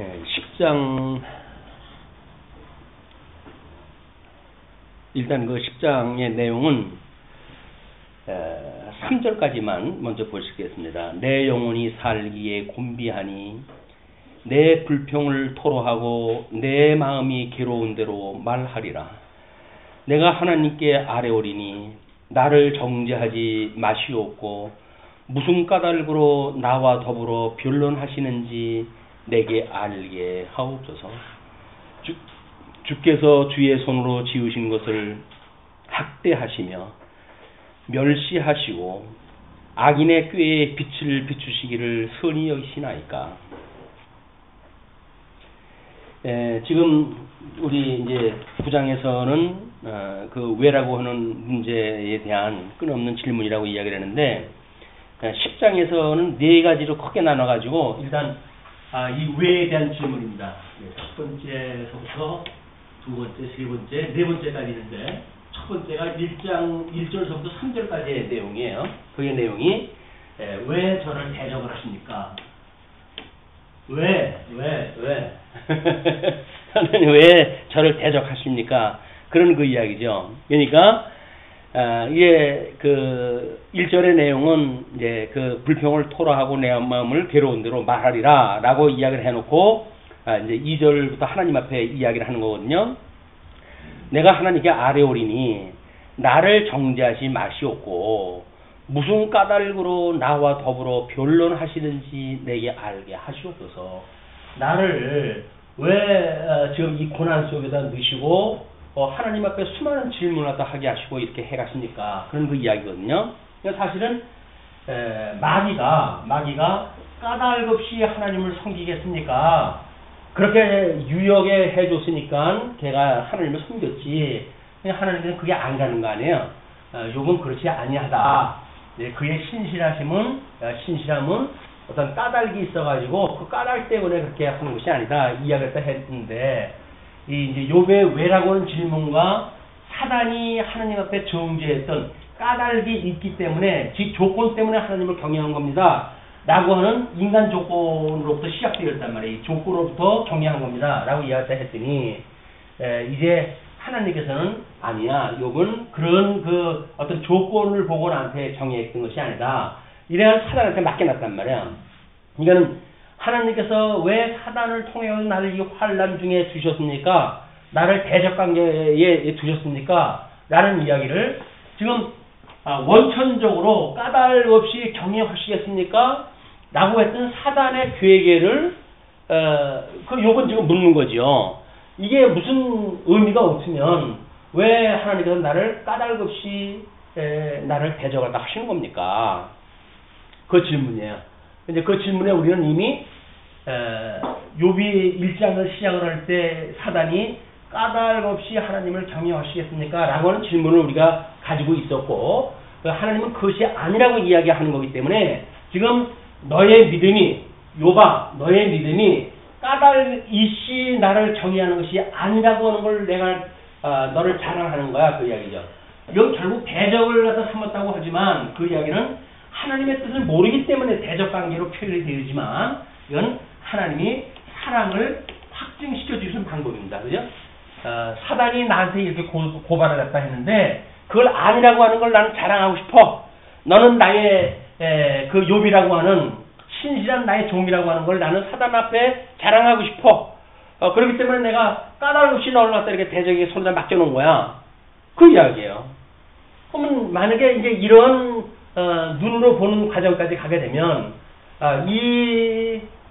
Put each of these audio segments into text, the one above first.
10장, 일단 그 10장의 내용은 3절까지만 먼저 보시겠습니다. 내 영혼이 살기에 곤비하니 내 불평을 토로하고 내 마음이 괴로운 대로 말하리라. 내가 하나님께 아뢰오리니 나를 정죄하지 마시옵고 무슨 까닭으로 나와 더불어 변론하시는지 내게 알게 하옵소서. 주께서 주의 손으로 지으신 것을 학대하시며 멸시하시고 악인의 꾀에 빛을 비추시기를 선히 여기시나이까. 지금 우리 이제 9장에서는 그 왜라고 하는 문제에 대한 끊임없는 질문이라고 이야기를 하는데 10장에서는 네 가지로 크게 나눠가지고 일단 이 왜에 대한 질문입니다. 첫 번째서부터 두 번째, 세 번째, 네 번째까지 있는데 첫 번째가 1장 1절서부터 3절까지의 내용이에요. 그의 내용이 왜 저를 대적을 하십니까? 왜 하나님 왜 저를 대적하십니까? 그런 그 이야기죠. 그러니까 이게 그 1절의 내용은 이제 그 불평을 토로하고 내 마음을 괴로운 대로 말하리라라고 이야기를 해놓고 이제 2절부터 하나님 앞에 이야기를 하는 거거든요. 내가 하나님께 아뢰오리니 나를 정죄하지 마시옵고 무슨 까닭으로 나와 더불어 변론하시는지 내게 알게 하시옵소서. 나를 왜 지금 이 고난 속에다 넣으시고 하나님 앞에 수많은 질문을 하게 하시고 이렇게 해가십니까? 그런 그 이야기거든요. 사실은 마귀가 까닭 없이 하나님을 섬기겠습니까? 그렇게 유혹에 해줬으니까 걔가 하나님을 섬겼지. 하나님은 그게 안 가는 거 아니에요. 욥은 그렇지 아니하다. 그의 신실함은 어떤 까닭이 있어가지고 그 까닭 때문에 그렇게 하는 것이 아니다. 이야기를 했는데 이제 욥의 왜라고 하는 질문과 사단이 하나님 앞에 정죄했던 까닭이 있기 때문에 지 조건 때문에 하나님을 경외한 겁니다. 라고 하는 인간 조건으로부터 시작되었단 말이에요. 이 조건으로부터 경외한 겁니다. 라고 이야기했더니 이제 하나님께서는 아니야. 욥은 그런 그 어떤 조건을 보고 나한테 경외했던 것이 아니다. 이래야 사단한테 맡겨놨단 말이야. 이거는 하나님께서 왜 사단을 통해서 나를 이 환난 중에 두셨습니까? 나를 대적관계에 두셨습니까? 라는 이야기를 지금 원천적으로 까닭 없이 경외하시겠습니까? 라고 했던 사단의 괴계를 그 욥은 지금 묻는 거죠. 이게 무슨 의미가 없으면 왜 하나님께서 나를 까닭 없이 나를 대적하다 하시는 겁니까? 그 질문이에요. 이제 그 질문에 우리는 이미 욥이 1장을 시작을 할 때 사단이 까닭 없이 하나님을 경외하시겠습니까? 라고 하는 질문을 우리가 가지고 있었고 하나님은 그것이 아니라고 이야기하는 거기 때문에 지금 너의 믿음이 욥아 너의 믿음이 까닭 이씨 나를 경외하는 것이 아니라고 하는 걸 내가 너를 자랑하는 거야. 그 이야기죠. 이건 결국 대적을 갖다 삼았다고 하지만 그 이야기는 하나님의 뜻을 모르기 때문에 대적 관계로 표현이 되지만 이건 하나님이 사랑을 확증시켜 주신 방법입니다. 그죠? 사단이 나한테 이렇게 고발을 갖다 했는데 그걸 아니라고 하는 걸 나는 자랑하고 싶어. 너는 나의 그 욥이라고 하는 신실한 나의 종이라고 하는 걸 나는 사단 앞에 자랑하고 싶어. 그렇기 때문에 내가 까닭 없이 너를 갖다 이렇게 대적에게 손에다 맡겨놓은 거야. 그 이야기예요. 그러면 만약에 이제 이런 눈으로 보는 과정까지 가게 되면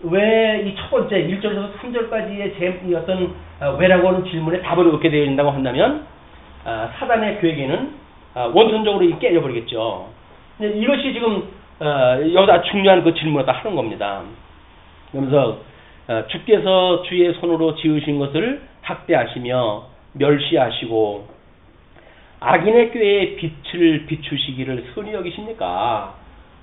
왜 이 첫 번째 1절에서 3절까지의 어떤 왜라고 하는 질문에 답을 얻게 되어 있다고 한다면 사단의 계획에는 원천적으로 깨져버리겠죠. 이것이 지금 여기다 중요한 그 질문을 다 하는 겁니다. 그러면서 주께서 주의 손으로 지으신 것을 학대하시며 멸시하시고 악인의 꾀에 빛을 비추시기를 선히 여기십니까?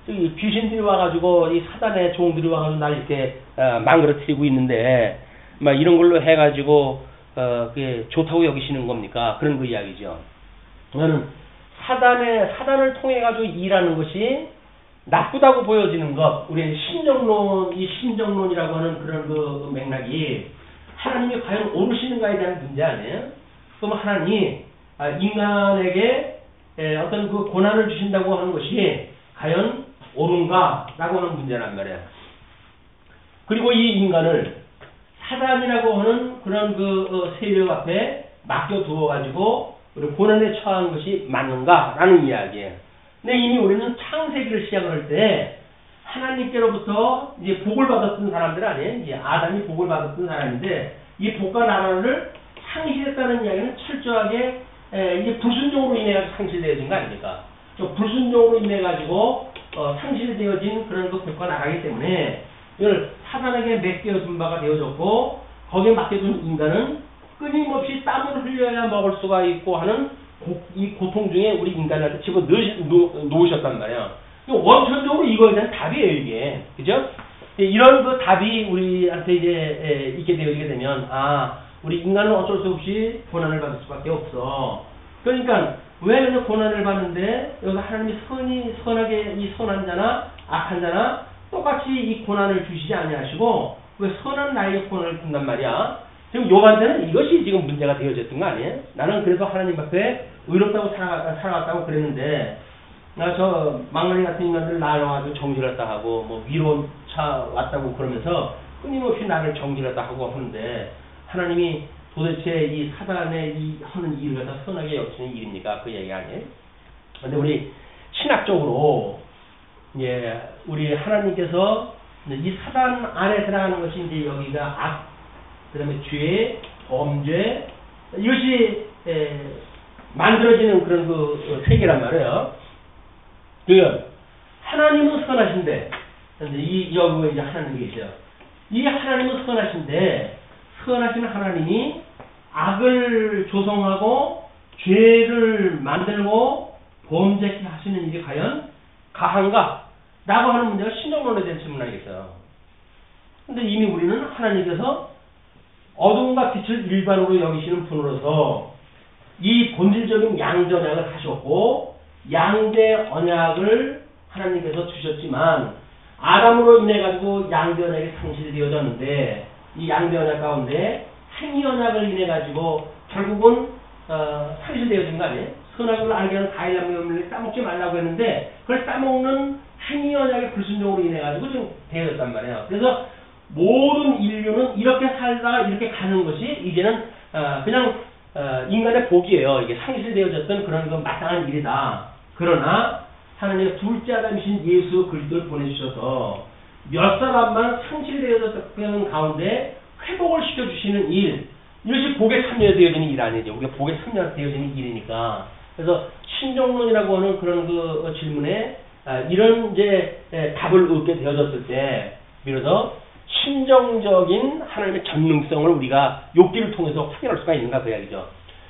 이 귀신들이 와가지고 이 사단의 종들이 와가지고 날 이렇게 망그러뜨리고 있는데 막 이런 걸로 해가지고 그게 좋다고 여기시는 겁니까? 그런 그 이야기죠. 저는 사단을 통해 가지고 일하는 것이 나쁘다고 보여지는 것, 우리 신정론, 이 신정론이라고 하는 그런 그 맥락이 하나님이 과연 옳으시는가에 대한 문제 아니에요? 그럼 하나님이 인간에게 어떤 그 고난을 주신다고 하는 것이 과연 옳은가라고 하는 문제란 말이에요. 그리고 이 인간을 사단이라고 하는 그런 그 세력 앞에 맡겨두어 가지고 고난에 처한 것이 맞는가라는 이야기예요. 근데 이미 우리는 창세기를 시작을 할 때 하나님께로부터 이제 복을 받았던 사람들 아니에요? 이제 아담이 복을 받았던 사람인데 이 복과 나라를 상실했다는 이야기는 철저하게 이게 불순종으로 인해 상실되어진 거 아닙니까? 불순종으로 인해 가지고 상실되어진 그런 그 복과 나라이기 때문에 이걸 사단에게 맡겨둔 바가 되어졌고 거기에 맡겨둔 인간은 끊임없이 땀을 흘려야 먹을 수가 있고 하는 이 고통 중에 우리 인간한테 집어 놓으셨단 말이에요. 원천적으로 이거에 대한 답이에요, 이게. 그죠? 이런 그 답이 우리한테 이제 있게 되어지게 되면, 우리 인간은 어쩔 수 없이 고난을 받을 수밖에 없어. 그러니까, 왜 고난을 받는데, 여기서 하나님이 선하게 이 선한 자나 악한 자나 똑같이 이 고난을 주시지 아니하시고, 왜 선한 나에게 고난을 준단 말이야? 지금 요한테는 이것이 지금 문제가 되어졌던 거 아니에요? 나는 그래도 하나님 앞에 의롭다고 살아갔다고 그랬는데, 저 망나니 같은 인간들 나와가지고 정죄했다 하고 뭐 위로 차 왔다고 그러면서 끊임없이 나를 정죄했다 하고 하는데 하나님이 도대체 이 사단의 이 하는 일을 갖다 선하게 여기시는 일입니까? 그 얘기 아니에요? 근데 우리 신학적으로 우리 하나님께서 이 사단 안에 들어가는 것이 이제 여기가 악, 그다음에 죄, 범죄 이것이 만들어지는 그런 그 세계란 말이에요. 하나님은 선하신데, 이 여부에 이제 하나님이 계세요. 이 하나님은 선하신데, 선하신 하나님이 악을 조성하고, 죄를 만들고, 범죄케 하시는 일이 과연 가한가? 라고 하는 문제가 신정론에 대한 질문이겠어요. 근데 이미 우리는 하나님께서 어둠과 빛을 일반으로 여기시는 분으로서 이 본질적인 양전약을 하셨고, 양대 언약을 하나님께서 주셨지만 아담으로 인해 가지고 양대 언약이 상실되어졌는데 이 양대 언약 가운데 행위 언약을 인해 가지고 결국은 상실되어진 거 아니에요? 선악을 알게 하는 과일나무를 따먹지 말라고 했는데 그걸 따먹는 행위 언약의 불순종으로 인해 가지고 지금 되어졌단 말이에요. 그래서 모든 인류는 이렇게 살다가 이렇게 가는 것이 이제는 그냥 인간의 복이에요. 이게 상실되어졌던 그런 그 마땅한 일이다. 그러나 하나님의 둘째 아담이신 예수 그리스도를 보내주셔서 몇 사람만 상실되어졌던 가운데 회복을 시켜주시는 일, 이것이 복에 참여되어지는 일 아니죠. 우리가 복에 참여되어지는 일이니까. 그래서 신정론이라고 하는 그런 그 질문에 이런 이제 답을 얻게 되어졌을 때 비로소 신정적인 하나님의 전능성을 우리가 욥기를 통해서 확인할 수가 있는가 그 이야기죠.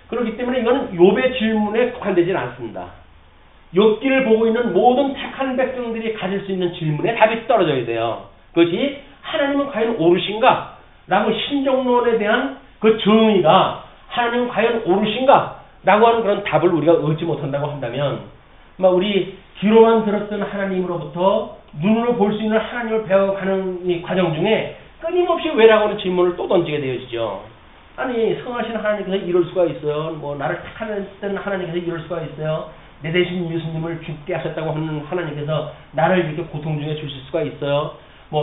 그렇기 때문에 이거는 욥의 질문에 국한되지는 않습니다. 욥기를 보고 있는 모든 택한 백성들이 가질 수 있는 질문에 답이 떨어져야 돼요. 그것이 하나님은 과연 옳으신가? 라고 신정론에 대한 그 정의가 하나님은 과연 옳으신가? 라고 하는 그런 답을 우리가 얻지 못한다고 한다면 우리 귀로만 들었던 하나님으로부터 눈으로 볼 수 있는 하나님을 배워가는 이 과정 중에 끊임없이 왜라고 하는 질문을 또 던지게 되어지죠. 아니 성하신 하나님께서 이럴 수가 있어요. 나를 택하는 하나님께서 이럴 수가 있어요. 내 대신 예수님을 죽게 하셨다고 하는 하나님께서 나를 이렇게 고통 중에 주실 수가 있어요.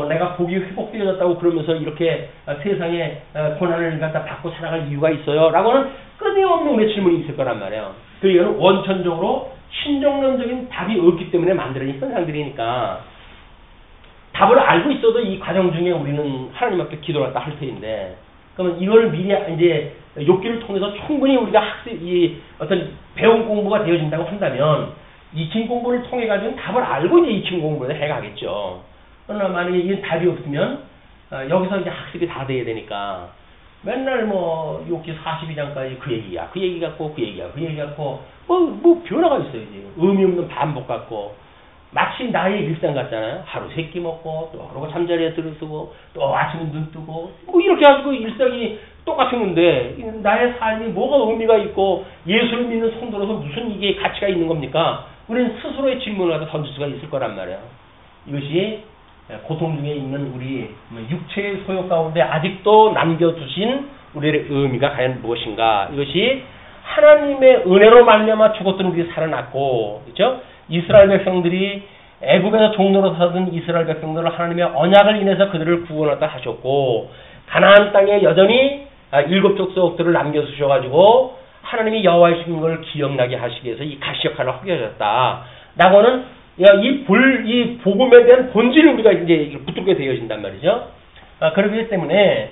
내가 복이 회복되어졌다고 그러면서 이렇게 세상에 고난을 갖다 받고 살아갈 이유가 있어요. 라고 하는 끊임없는 우리의 질문이 있을 거란 말이에요. 그러니까 원천적으로 신정론적인 답이 없기 때문에 만들어진 현상들이니까 답을 알고 있어도 이 과정 중에 우리는 하나님 앞에 기도를 갖다 할 테인데 그러면 이걸 미리 이제 욥기를 통해서 충분히 우리가 이 어떤 배운 공부가 되어진다고 한다면 이층 공부를 통해 가지고 답을 알고 이제 이층 공부를 해가겠죠. 그러나 만약에 이 답이 없으면 여기서 이제 학습이 다 돼야 되니까 맨날 욥기 42장까지 그 얘기야, 그 얘기 같고 그 얘기야, 그 얘기 같고 뭐 변화가 있어야지. 의미 없는 반복 같고 마치 나의 일상 같잖아요. 하루 세 끼 먹고 또 그러고 잠자리에 들어서고 또 아침에 눈 뜨고 이렇게 가지고 일상이 똑같은데 나의 삶이 뭐가 의미가 있고 예수를 믿는 성도로서 무슨 이게 가치가 있는 겁니까? 우리는 스스로의 질문을 갖다 던질 수가 있을 거란 말이에요. 이것이 고통 중에 있는 우리 육체의 소욕 가운데 아직도 남겨두신 우리의 의미가 과연 무엇인가? 이것이 하나님의 은혜로 말미암아 죽었던 우리 살아났고, 그렇죠? 이스라엘 백성들이 애굽에서 종로로 사던 이스라엘 백성들을 하나님의 언약을 인해서 그들을 구원하다 하셨고, 가나안 땅에 여전히 7 족속들을 남겨두셔가지고 하나님이 여호와이신 걸 기억나게 하시기 위해서 이 가시 역할을 하게 하셨다. 라고는 이 복음에 대한 본질을 우리가 이제 붙들게 되어진단 말이죠. 그렇기 때문에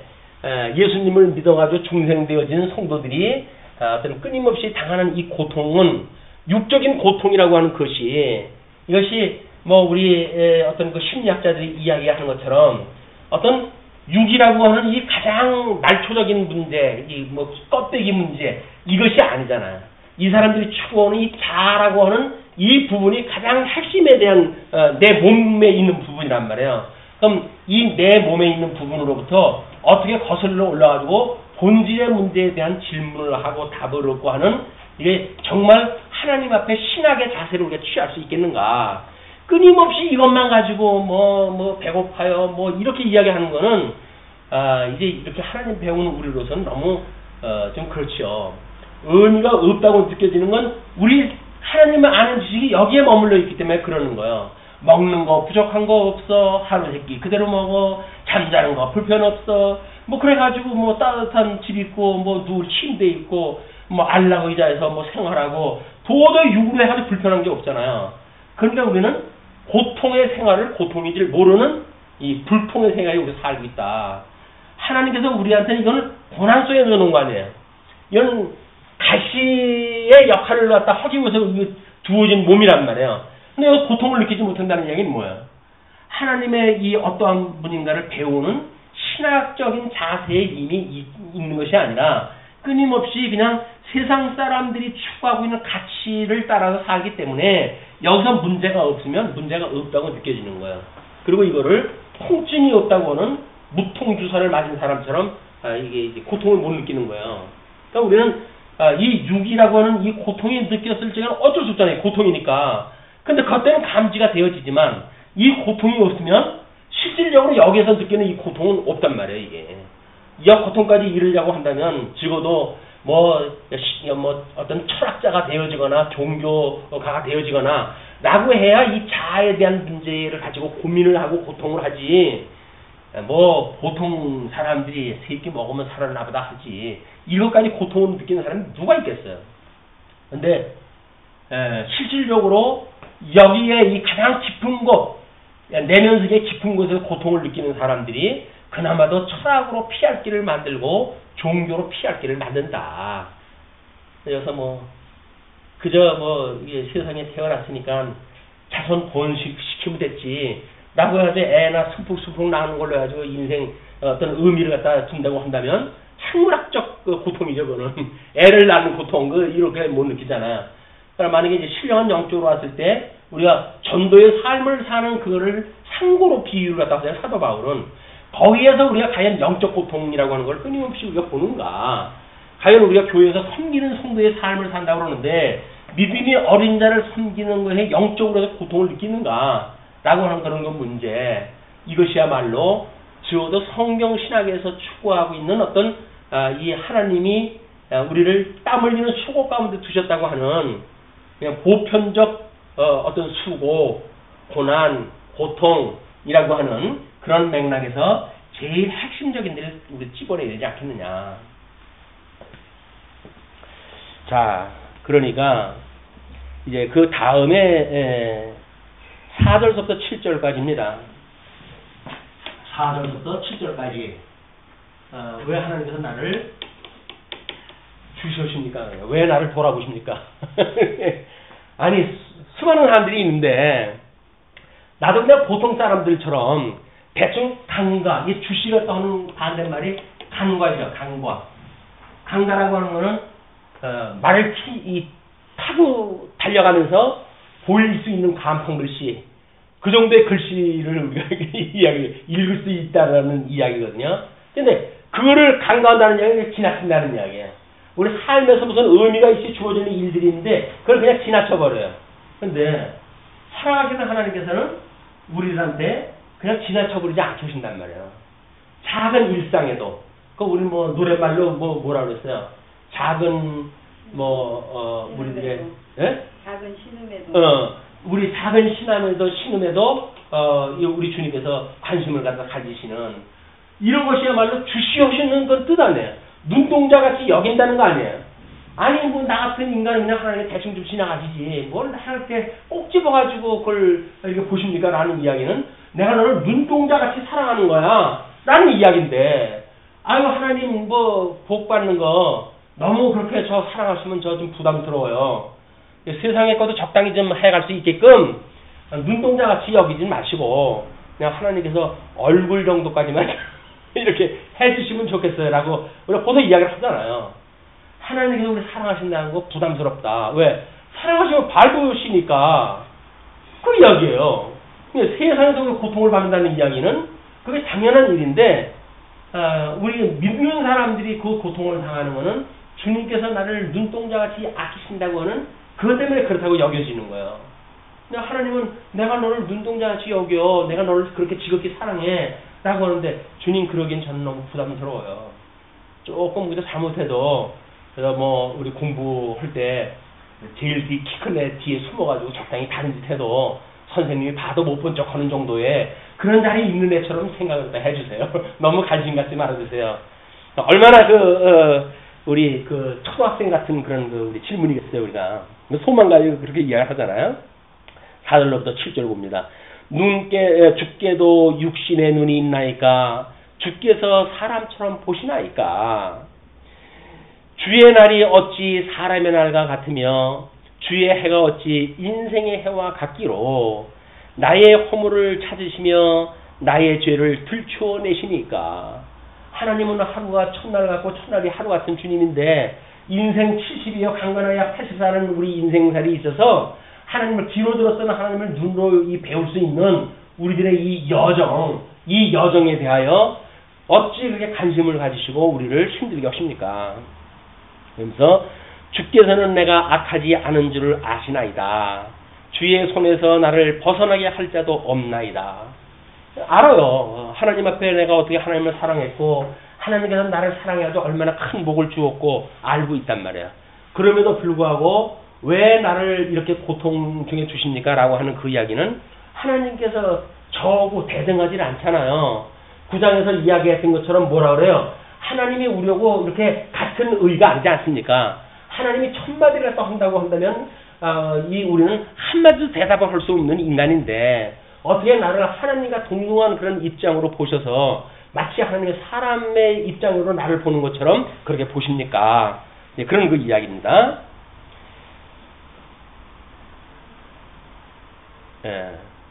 예수님을 믿어가지고 중생되어진 성도들이 어떤 끊임없이 당하는 이 고통은 육적인 고통이라고 하는 것이, 이것이 뭐 우리 어떤 그 심리학자들이 이야기하는 것처럼 어떤 육이라고 하는 이 가장 말초적인 문제, 이 뭐 껍데기 문제, 이것이 아니잖아요. 이 사람들이 추구하는 이 자아라고 하는 이 부분이 가장 핵심에 대한 내 몸에 있는 부분이란 말이에요. 그럼 이 내 몸에 있는 부분으로부터 어떻게 거슬러 올라가지고 본질의 문제에 대한 질문을 하고 답을 얻고 하는, 이게 정말 하나님 앞에 신학의 자세를 우리가 취할 수 있겠는가? 끊임없이 이것만 가지고 뭐 배고파요 뭐 이렇게 이야기하는 거는 이제 이렇게 하나님 배우는 우리로서는 너무 좀 그렇죠. 의미가 없다고 느껴지는 건 우리 하나님을 아는 지식이 여기에 머물러 있기 때문에 그러는 거예요. 먹는 거 부족한 거 없어, 하루 세끼 그대로 먹어, 잠자는 거 불편 없어, 뭐 그래가지고 뭐 따뜻한 집 있고 뭐 누울 침대 있고 뭐 안락 의자에서 뭐 생활하고 도저히 육으로 해가지고 불편한 게 없잖아요. 그러니까 우리는 고통의 생활을 고통인지를 모르는 이 불통의 생활에 우리 살고 있다. 하나님께서 우리한테는 이거는 고난 속에 넣어놓은 거 아니에요. 이건 가시의 역할을 갖다 하기 위해서 두어진 몸이란 말이에요. 근데 이 고통을 느끼지 못한다는 이야기는 뭐예요? 하나님의 이 어떠한 분인가를 배우는 신학적인 자세에 이미 있는 것이 아니라 끊임없이 그냥 세상 사람들이 추구하고 있는 가치를 따라서 살기 때문에 여기서 문제가 없으면 문제가 없다고 느껴지는 거예요. 그리고 이거를 통증이 없다고 하는 무통주사를 맞은 사람처럼 이게 이제 고통을 못 느끼는 거예요. 그러니까 우리는 이 육이라고 하는 이 고통이 느꼈을 적에는 어쩔 수 없잖아요. 고통이니까. 근데 그때는 감지가 되어지지만 이 고통이 없으면 실질적으로 여기에서 느끼는 이 고통은 없단 말이에요. 이게 이 고통까지 이르려고 한다면 적어도 뭐 어떤 철학자가 되어지거나 종교가가 되어지거나 라고 해야 이 자아에 대한 문제를 가지고 고민을 하고 고통을 하지, 뭐 보통 사람들이 세 끼 먹으면 살아나 보다 하지 이것까지 고통을 느끼는 사람이 누가 있겠어요. 근데 실질적으로 여기에 이 가장 깊은 곳, 내면속의 깊은 곳에서 고통을 느끼는 사람들이 그나마도 철학으로 피할 길을 만들고 종교로 피할 길을 만든다. 그래서 뭐 그저 뭐 이게 세상에 태어났으니까 자손 번식시키면 됐지 라고 해서 애나 수푹수푹 나는 걸로 해가지고 인생 어떤 의미를 갖다 준다고 한다면 생물학적 그 고통이죠. 그거는 애를 낳는 고통 이렇게 못 느끼잖아요. 그러니까 만약에 이제 신령한 영적으로 왔을 때 우리가 전도의 삶을 사는 그거를 상고로 비유를 갖다 하자. 사도 바울은 거기에서 우리가 과연 영적 고통이라고 하는 걸 끊임없이 우리가 보는가? 과연 우리가 교회에서 섬기는 성도의 삶을 산다고 그러는데 믿음이 어린 자를 섬기는 것에 영적으로 해서 고통을 느끼는가? 라고 하는 그런 건 문제. 이것이야말로 적어도 성경 신학에서 추구하고 있는 어떤 이 하나님이 우리를 땀 흘리는 수고 가운데 두셨다고 하는 그냥 보편적 어떤 수고, 고난, 고통이라고 하는 그런 맥락에서 제일 핵심적인 데를 우리 찝어내야 되지 않겠느냐. 자, 그러니까 이제 그 다음에 4절부터 7절까지입니다. 4절부터 7절까지 왜 하나님께서 나를 주셨습니까? 왜 나를 돌아보십니까? 아니 수많은 사람들이 있는데 나도 그냥 보통 사람들처럼 대충 강과, 이 주시가 떠는 반대말이 강과이죠. 강과라고 하는 거는 말을 타고 달려가면서 보일 수 있는 간판 글씨, 그 정도의 글씨를 우리가 읽을 수 있다라는 이야기거든요. 근데 그거를 간과한다는 이야기는 지나친다는 이야기예요. 우리 삶에서 무슨 의미가 있이 주어지는 일들이 있는데 그걸 그냥 지나쳐버려요. 근데 사랑하시는 하나님께서는 우리들한테 그냥 지나쳐버리지 않게 하신단 말이에요. 작은 일상에도. 그 우리 뭐 노랫말로 뭐라 그랬어요? 작은 우리들의 예? 작은 신음에도 우리 작은 신음에도 우리 주님께서 관심을 갖다 가지시는 이런 것이야말로 주시옵시는 건 뜻 아니에요. 눈동자같이 여긴다는 거 아니에요. 아니 뭐 나 같은 인간은 그냥 하나님 대충 좀 지나가시지 뭘 나를 이렇게 꼭 집어가지고 그걸 이렇게 보십니까? 라는 이야기는 내가 너를 눈동자같이 사랑하는 거야 라는 이야기인데 아유 하나님 뭐 복 받는 거 너무 그렇게 저 사랑하시면 저 좀 부담스러워요. 세상의 것도 적당히 좀 해갈 수 있게끔 눈동자같이 여기진 마시고 그냥 하나님께서 얼굴 정도까지만 이렇게 해주시면 좋겠어요 라고 우리가 보통 이야기를 하잖아요. 하나님께서 우리 사랑하신다는 거 부담스럽다. 왜? 사랑하시면 밟으시니까 그 이야기예요. 세상에서 고통을 받는다는 이야기는 그게 당연한 일인데 우리 믿는 사람들이 그 고통을 당하는 거는 주님께서 나를 눈동자같이 아끼신다고 하는 그것 때문에 그렇다고 여겨지는 거예요. 근데 하나님은 내가 너를 눈동자같이 여겨 내가 너를 그렇게 지극히 사랑해 라고 하는데 주님 그러기엔 저는 너무 부담스러워요. 조금 우리가 잘못해도 그래서 뭐 우리 공부할 때 제일 키 큰 애 뒤에 숨어가지고 적당히 다른 짓 해도 선생님이 봐도 못 본 척 하는 정도의 그런 자리에 있는 애처럼 생각을 해주세요. 너무 관심 갖지 말아주세요. 얼마나 우리 초등학생 같은 그런 우리 질문이겠어요, 우리가. 소망 가지고 그렇게 이야기를 하잖아요. 4절로부터 7절 봅니다. 주께도 육신의 눈이 있나이까? 주께서 사람처럼 보시나이까? 주의 날이 어찌 사람의 날과 같으며 주의 해가 어찌 인생의 해와 같기로 나의 허물을 찾으시며 나의 죄를 들추어내시니까. 하나님은 하루가 첫날 같고 첫날이 하루 같은 주님인데 인생 70이요 강건하여 80살은 우리 인생살이 있어서 하나님을 귀로 들었으나 하나님을 눈으로 배울 수 있는 우리들의 이 여정에 대하여 어찌 그렇게 관심을 가지시고 우리를 힘들게 하십니까? 그러면서 주께서는 내가 악하지 않은 줄을 아시나이다. 주의 손에서 나를 벗어나게 할 자도 없나이다. 알아요. 하나님 앞에 내가 어떻게 하나님을 사랑했고 하나님께서 나를 사랑해가지고 얼마나 큰 복을 주었고 알고 있단 말이야. 그럼에도 불구하고 왜 나를 이렇게 고통 중에 주십니까? 라고 하는 그 이야기는 하나님께서 저하고 대등하지 않잖아요. 9장에서 이야기했던 것처럼 뭐라 그래요? 하나님이 우려고 이렇게 같은 의가 아니지 않습니까? 하나님이 천마디를 또 한다고 한다면 우리는 한마디도 대답을 할 수 없는 인간인데 어떻게 나를 하나님과 동등한 그런 입장으로 보셔서 마치 하나님의 사람의 입장으로 나를 보는 것처럼 그렇게 보십니까? 네, 그런 그 이야기입니다.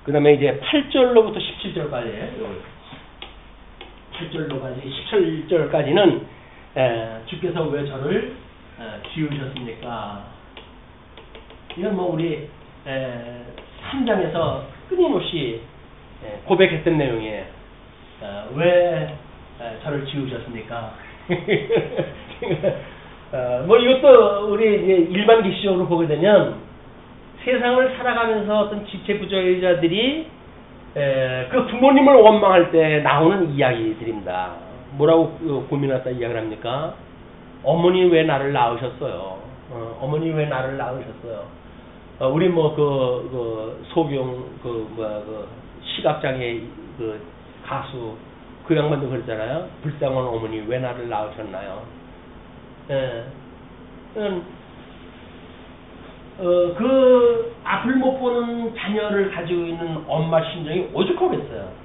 그 다음에 이제 8절로부터 17절까지 8절로까지 17절까지는 주께서 왜 저를 지으셨습니까? 이건 뭐 우리 3장에서 끊임없이 고백했던 내용이에요. 왜 저를 지으셨습니까? 뭐 이것도 우리 일반 기시적으로 보게 되면 세상을 살아가면서 어떤 지체부자들이 그 부모님을 원망할 때 나오는 이야기들입니다. 뭐라고 고민하다 이야기를 합니까? 어머니 왜 나를 낳으셨어요? 어머니 왜 나를 낳으셨어요? 우리 소경 시각장애 가수 그 양반도 그랬잖아요. 불쌍한 어머니 왜 나를 낳으셨나요? 그 앞을 못 보는 자녀를 가지고 있는 엄마 심정이 오죽하겠어요.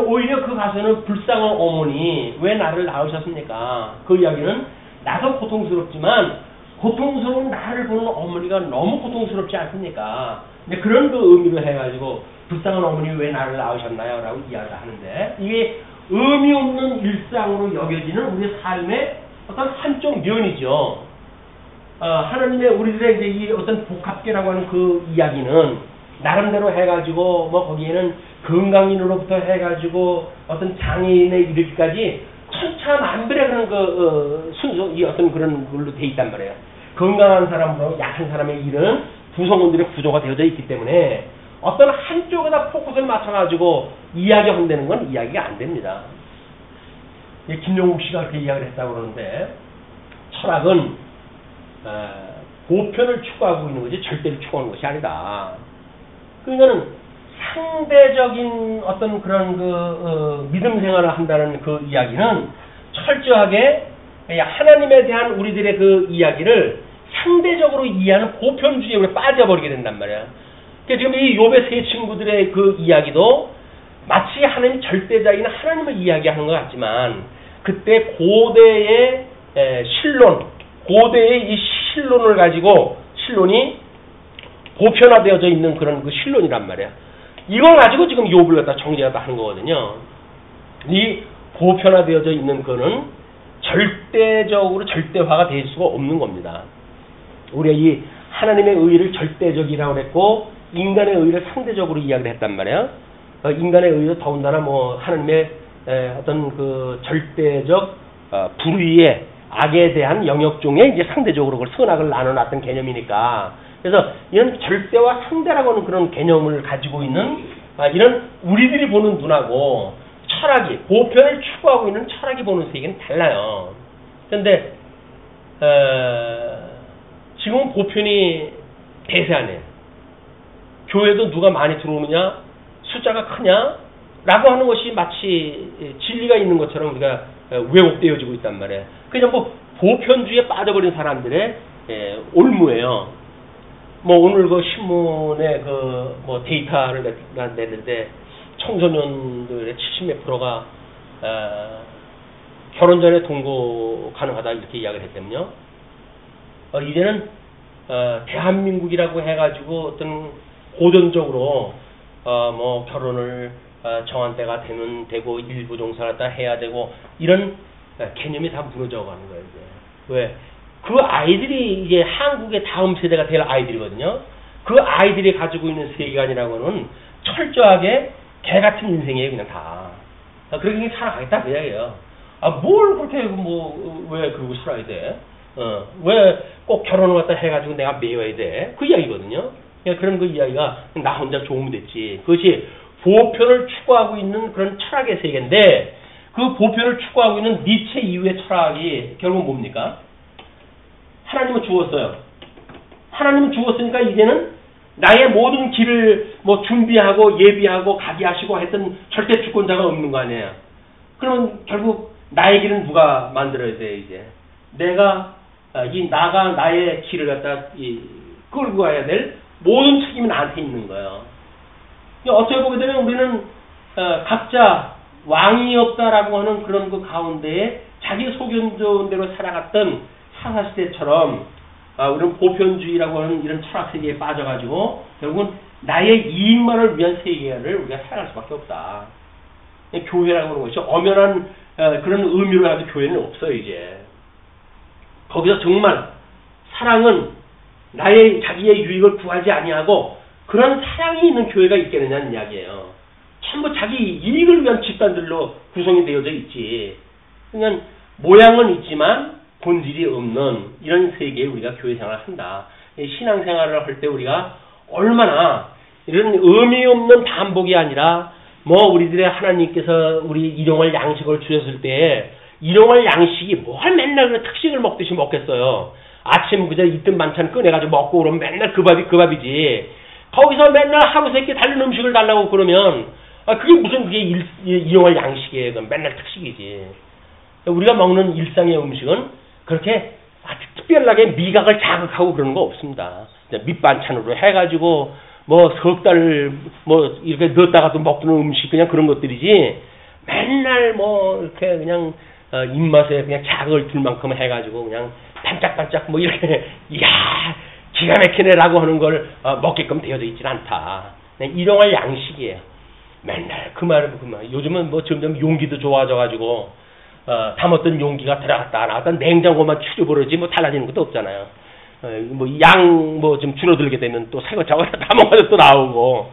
오히려 그 가수는 불쌍한 어머니 왜 나를 낳으셨습니까? 그 이야기는 나도 고통스럽지만 고통스러운 나를 보는 어머니가 너무 고통스럽지 않습니까? 근데 그런 그 의미로 해가지고 불쌍한 어머니 왜 나를 낳으셨나요? 라고 이야기를 하는데 이게 의미 없는 일상으로 여겨지는 우리 삶의 어떤 한쪽 면이죠. 하나님의 우리들의 이제 이 어떤 복합계라고 하는 그 이야기는 나름대로 해가지고 뭐 거기에는 건강인으로부터 해가지고 어떤 장애인에 이르기까지 천차만별의 그런 그 순서 이 어떤 그런 걸로 돼 있단 말이에요. 건강한 사람으로 약한 사람의 일은 구성원들의 구조가 되어져 있기 때문에 어떤 한쪽에다 포커스를 맞춰가지고 이야기한다는 건 이야기가 안 됩니다. 김용욱 씨가 그렇게 이야기를 했다고 그러는데 철학은 보편을 추구하고 있는 거지 절대를 추구하는 것이 아니다. 그러니까는 상대적인 어떤 그런 믿음 생활을 한다는 그 이야기는 철저하게 하나님에 대한 우리들의 그 이야기를 상대적으로 이해하는 보편주의에 우리가 빠져버리게 된단 말이야. 그러니까 지금 이 욥의 세 친구들의 그 이야기도 마치 하나님 절대자인 하나님을 이야기하는 것 같지만 그때 고대의 신론, 고대의 이 신론을 가지고 신론이 보편화되어져 있는 그런 그 신론이란 말이야. 이걸 가지고 지금 욥을 갖다 정리하다 하는 거거든요. 이 보편화되어져 있는 거는 절대적으로 절대화가 될 수가 없는 겁니다. 우리가 이 하나님의 의의를 절대적이라고 그랬고 인간의 의의를 상대적으로 이야기를 했단 말이에요. 인간의 의의도 더군다나 뭐 하나님의 어떤 그 절대적 불의의 악에 대한 영역 중에 이제 상대적으로 그걸 선악을 나눠놨던 개념이니까 그래서 이런 절대와 상대라고 하는 그런 개념을 가지고 있는 이런 우리들이 보는 눈하고 철학이 보편을 추구하고 있는 철학이 보는 세계는 달라요. 그런데 지금은 보편이 대세하네. 교회도 누가 많이 들어오느냐, 숫자가 크냐, 라고 하는 것이 마치 진리가 있는 것처럼 우리가 왜곡되어지고 있단 말이에요. 그냥 뭐 보편주의에 빠져버린 사람들의 올무예요. 뭐 오늘 그 신문에 그 뭐 데이터를 냈는데 청소년들의 70몇 %가 결혼 전에 동거 가능하다 이렇게 이야기를 했거든요. 이제는 대한민국이라고 해가지고 어떤 고전적으로 뭐 결혼을 정한 때가 되면 되고 일부 종사를 다 해야 되고 이런 개념이 다 무너져 가는 거예요. 이제. 왜? 그 아이들이 이제 한국의 다음 세대가 될 아이들이거든요. 그 아이들이 가지고 있는 세계관이라고는 철저하게 개 같은 인생이에요, 그냥 다. 그렇게 살아가겠다 그 이야기예요. 뭘 그렇게 왜 그러고 살아야 돼? 왜 꼭 결혼을 갖다 해가지고 내가 매여야 돼? 그 이야기거든요. 그런 그 이야기가 나 혼자 좋으면 됐지. 그것이 보편을 추구하고 있는 그런 철학의 세계인데 그 보편을 추구하고 있는 니체 이후의 철학이 결국 뭡니까? 하나님은 죽었어요. 하나님은 죽었으니까 이제는 나의 모든 길을 뭐 준비하고 예비하고 가게 하시고 했던 절대 주권자가 없는 거 아니에요. 그러면 결국 나의 길은 누가 만들어야 돼 이제? 내가 나가 나의 길을 갖다 끌고 가야 될 모든 책임이 나한테 있는 거예요. 어떻게 보게 되면 우리는 각자 왕이 없다라고 하는 그런 그 가운데에 자기 소견대로 살아갔던 사사시대처럼 우리는 보편주의라고 하는 이런 철학 세계에 빠져가지고 결국은 나의 이익만을 위한 세계를 우리가 살아갈 수밖에 없다. 교회라고 하는 것이 엄연한 그런 의미로 가지고 교회는 없어요 이제. 거기서 정말 사랑은 자기의 유익을 구하지 아니하고 그런 사랑이 있는 교회가 있겠느냐는 이야기예요. 전부 자기 이익을 위한 집단들로 구성이 되어져 있지. 그냥 모양은 있지만 본질이 없는 이런 세계에 우리가 교회 생활을 한다. 신앙생활을 할 때 우리가 얼마나 이런 의미 없는 반복이 아니라 우리들의 하나님께서 우리 일용할 양식을 주셨을 때 일용할 양식이 뭘 맨날 그 특식을 먹듯이 먹겠어요. 아침 그저 있던 반찬 꺼내가지고 먹고 그러면 맨날 그 밥이지. 거기서 맨날 하루 세끼 다른 음식을 달라고 그러면 그게 무슨 그게 일용할 양식이에요. 그건 맨날 특식이지. 우리가 먹는 일상의 음식은 그렇게 아주 특별하게 미각을 자극하고 그러는 거 없습니다. 밑반찬으로 해가지고 석 달 이렇게 넣었다가도 먹는 음식 그냥 그런 것들이지 맨날 이렇게 그냥 입맛에 그냥 자극을 줄 만큼 해가지고 그냥 반짝반짝 이렇게 이야 기가 막히네라고 하는 걸 먹게끔 되어져 있질 않다. 그냥 일용할 양식이에요. 맨날 그 말. 요즘은 점점 용기도 좋아져가지고 담았던 용기가 들어갔다 나왔다 냉장고만 추려버리지 달라지는 것도 없잖아요. 양 좀 줄어들게 되면 또 새거 저거 다 먹어서 또 나오고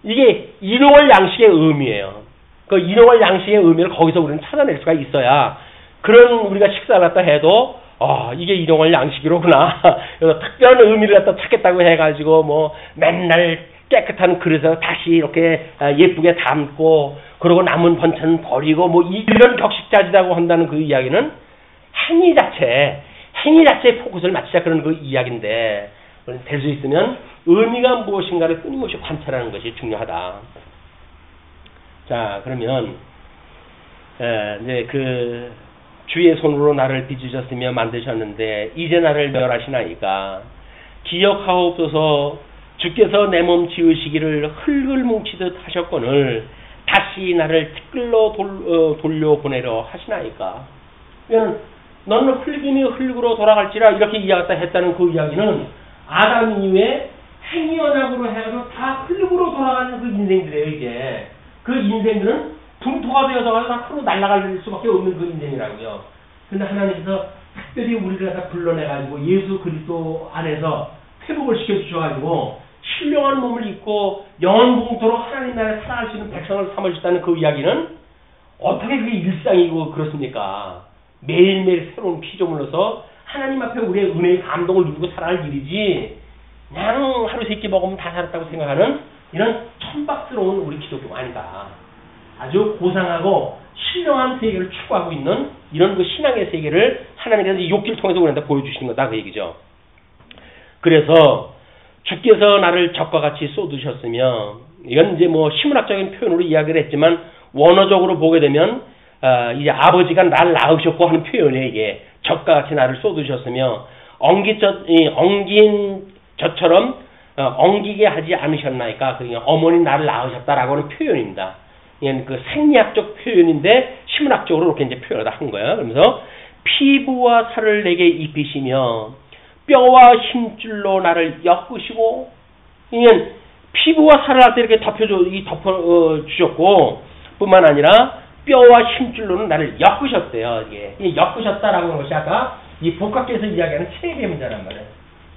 이게 일용할 양식의 의미예요. 그 일용할 양식의 의미를 거기서 우리는 찾아낼 수가 있어야 그런 우리가 식사를 갖다 해도 이게 일용할 양식이로구나. 그래서 특별한 의미를 갖다 찾겠다고 해가지고 맨날 깨끗한 그릇에 다시 이렇게 예쁘게 담고 그러고 남은 번찬은 버리고 뭐 이런 격식자지라고 한다는 그 이야기는 행위 자체에 포커스를 맞추자 그런 그 이야기인데 될 수 있으면 의미가 무엇인가를 끊임없이 관찰하는 것이 중요하다. 자, 그러면 이제 그 주의 손으로 나를 빚으셨으며 만드셨는데 이제 나를 멸하시나이까 기억하옵소서. 주께서 내 몸 지으시기를 흙을 뭉치듯 하셨거늘 다시 나를 티끌로 돌려보내려 하시나이까. 너는 흙이니 흙으로 돌아갈지라 이렇게 이야기했다 했다는 그 이야기는 아담 이후에 행위 언약으로 해가지고 다 흙으로 돌아가는 그 인생들이에요. 이게 그 인생들은 분토가 되어서 다 흙으로 날아갈 수밖에 없는 그 인생이라고요. 근데 하나님께서 특별히 우리를 다 불러내가지고 예수 그리스도 안에서 회복을 시켜주셔가지고 신령한 몸을 입고 영원봉토록 하나님 나라에 살아갈 수 있는 백성을 삼으셨다는 그 이야기는 어떻게 그게 일상이고 그렇습니까? 매일매일 새로운 피조물로서 하나님 앞에 우리의 은혜의 감동을 누리고 살아갈 일이지 그냥 하루 세끼 먹으면 다 살았다고 생각하는 이런 천박스러운 우리 기독교가 아니다. 아주 고상하고 신령한 세계를 추구하고 있는 이런 그 신앙의 세계를 하나님께서 욥기를 통해서 우리한테 보여주시는 거다 그 얘기죠. 그래서 주께서 나를 적과 같이 쏟으셨으며 이건 이제 뭐 신문학적인 표현으로 이야기를 했지만 원어적으로 보게 되면 이제 아버지가 나를 낳으셨고 하는 표현이에요. 이게 적과 같이 나를 쏟으셨으며 엉긴 젖처럼 엉기게 하지 않으셨나이까. 그러니까 어머니 나를 낳으셨다라고 하는 표현입니다. 이건 그 생리학적 표현인데 신문학적으로 이렇게 이제 표현을 한 거예요. 그러면서 피부와 살을 내게 입히시며 뼈와 힘줄로 나를 엮으시고, 이건 피부와 살을 할 때 이렇게 덮어 주셨고, 뿐만 아니라 뼈와 힘줄로는 나를 엮으셨대요. 이게 엮으셨다라고 하는 것이 아까 이 복합계에서 이야기하는 체계 문제란 말이에요.